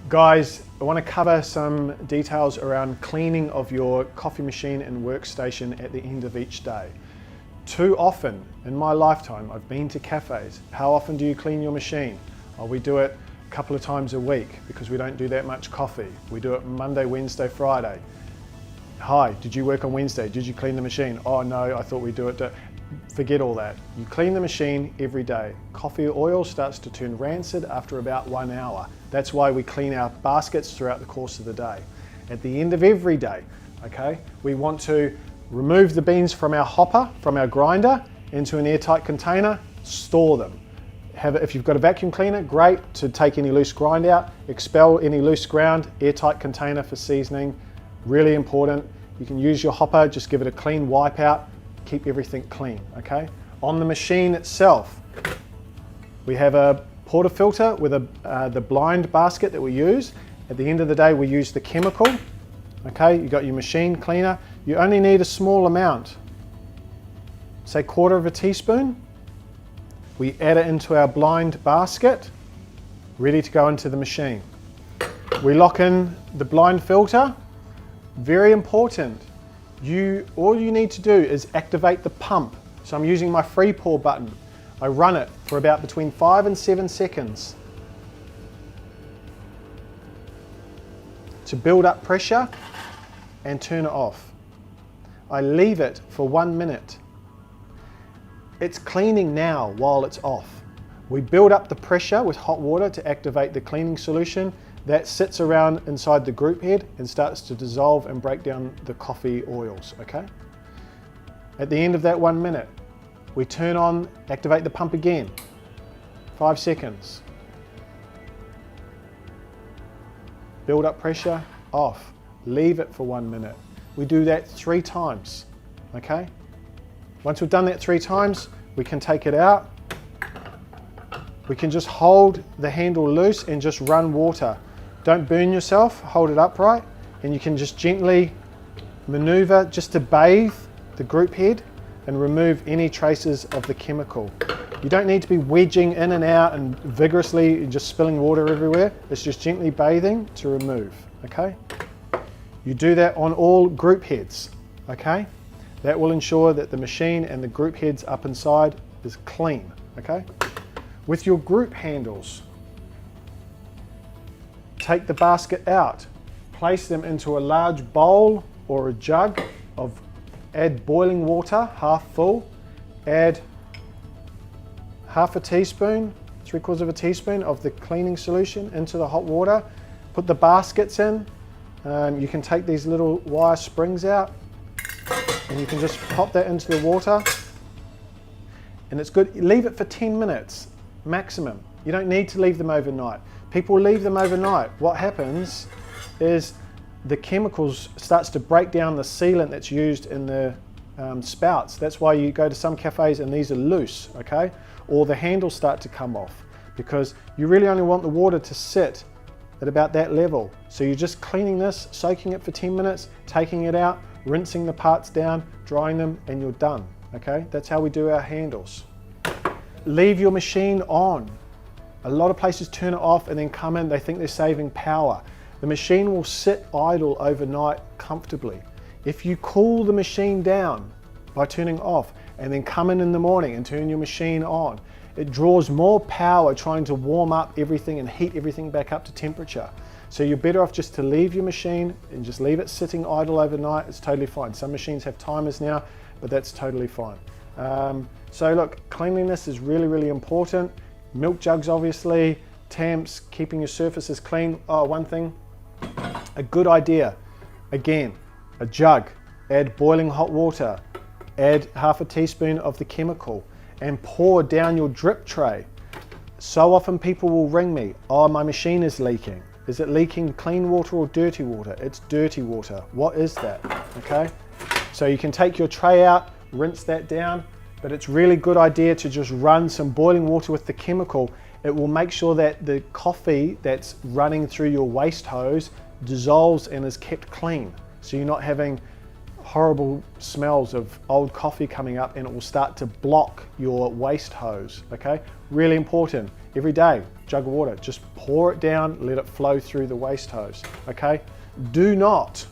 Guys, I want to cover some details around cleaning of your coffee machine and workstation at the end of each day. Too often in my lifetime, I've been to cafes. How often do you clean your machine? Oh, we do it a couple of times a week because we don't do that much coffee. We do it Monday, Wednesday, Friday. Hi, did you work on Wednesday? Did you clean the machine? Oh no, I thought we'd do it. Forget all that. You clean the machine every day. Coffee oil starts to turn rancid after about 1 hour. That's why we clean our baskets throughout the course of the day. At the end of every day, okay, we want to remove the beans from our hopper, from our grinder, into an airtight container, store them. If you've got a vacuum cleaner, great to take any loose grind out, expel any loose ground, airtight container for seasoning, really important. You can use your hopper, just give it a clean wipe out, keep everything clean, okay? On the machine itself, we have a portafilter with the blind basket that we use. At the end of the day, we use the chemical, okay? You got your machine cleaner. You only need a small amount, say 1/4 teaspoon. We add it into our blind basket, ready to go into the machine. We lock in the blind filter. Very important. All you need to do is activate the pump. So I'm using my free pour button. I run it for about between 5 and 7 seconds to build up pressure and turn it off. I leave it for 1 minute. It's cleaning now while it's off. We build up the pressure with hot water to activate the cleaning solution. That sits around inside the group head and starts to dissolve and break down the coffee oils, okay? At the end of that 1 minute, we turn on, activate the pump again, 5 seconds. Build up pressure, off. Leave it for 1 minute. We do that 3 times, okay? Once we've done that 3 times, we can take it out. We can just hold the handle loose and just run water. Don't burn yourself, hold it upright, and you can just gently maneuver just to bathe the group head and remove any traces of the chemical. You don't need to be wedging in and out and vigorously just spilling water everywhere. It's just gently bathing to remove, okay? You do that on all group heads, okay? That will ensure that the machine and the group heads up inside is clean, okay? With your group handles, take the basket out, place them into a large bowl or a jug add boiling water, half full, add 1/2 teaspoon, 3/4 teaspoon of the cleaning solution into the hot water, put the baskets in. You can take these little wire springs out and you can just pop that into the water, and it's good. Leave it for 10 minutes maximum. You don't need to leave them overnight. People leave them overnight. What happens is the chemicals starts to break down the sealant that's used in the spouts. That's why you go to some cafes and these are loose, okay? Or the handles start to come off because you really only want the water to sit at about that level. So you're just cleaning this, soaking it for 10 minutes, taking it out, rinsing the parts down, drying them, and you're done, okay? That's how we do our handles. Leave your machine on. A lot of places turn it off and then come in, they think they're saving power. The machine will sit idle overnight comfortably. If you cool the machine down by turning off and then come in the morning and turn your machine on, it draws more power trying to warm up everything and heat everything back up to temperature. So you're better off just to leave your machine and just leave it sitting idle overnight. It's totally fine. Some machines have timers now, but that's totally fine. So look, cleanliness is really, really important. Milk jugs, obviously, tamps, keeping your surfaces clean. Oh, one thing, a good idea. Again, a jug, add boiling hot water, add 1/2 teaspoon of the chemical and pour down your drip tray. So often people will ring me, oh, my machine is leaking. Is it leaking clean water or dirty water? It's dirty water. What is that? Okay, so you can take your tray out, rinse that down, but it's really good idea to just run some boiling water with the chemical. It will make sure that the coffee that's running through your waste hose dissolves and is kept clean. So you're not having horrible smells of old coffee coming up and it will start to block your waste hose, okay? Really important. every day, jug of water. Just pour it down, let it flow through the waste hose, okay? Do not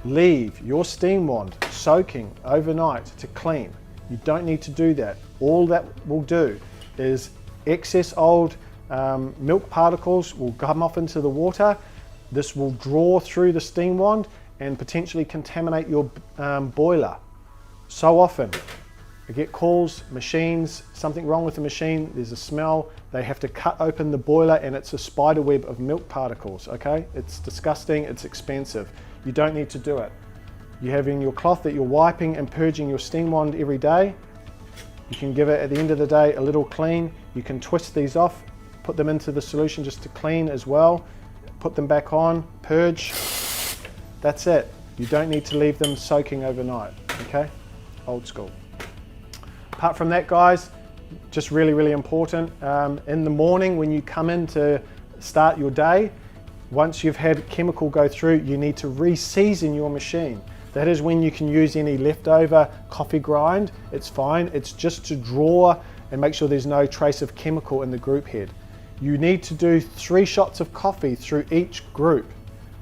leave your steam wand soaking overnight to clean. You don't need to do that. All that will do is excess old milk particles will come off into the water. This will draw through the steam wand and potentially contaminate your boiler. So often I get calls, machines, something wrong with the machine, there's a smell, they have to cut open the boiler and it's a spider web of milk particles, okay? It's disgusting, it's expensive. You don't need to do it. You're having your cloth that you're wiping and purging your steam wand every day. You can give it at the end of the day a little clean. You can twist these off, put them into the solution just to clean as well. Put them back on, purge. That's it. You don't need to leave them soaking overnight, okay? Old school. Apart from that, guys, just really, really important, in the morning when you come in to start your day, once you've had chemical go through, you need to re-season your machine. That is when you can use any leftover coffee grind. It's fine. It's just to draw and make sure there's no trace of chemical in the group head. You need to do 3 shots of coffee through each group.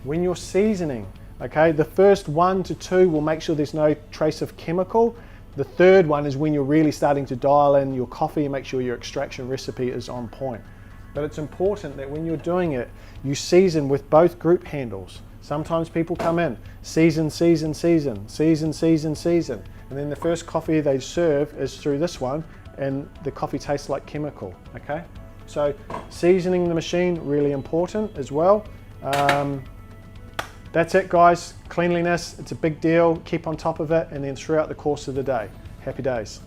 When you're seasoning, okay, the first 1 to 2 will make sure there's no trace of chemical. The third one is when you're really starting to dial in your coffee and make sure your extraction recipe is on point. But it's important that when you're doing it, you season with both group handles. Sometimes people come in, season, season, season, season, season, season. And then the first coffee they serve is through this one and the coffee tastes like chemical, okay? So seasoning the machine, really important as well. That's it, guys. Cleanliness, it's a big deal. Keep on top of it and then throughout the course of the day. Happy days.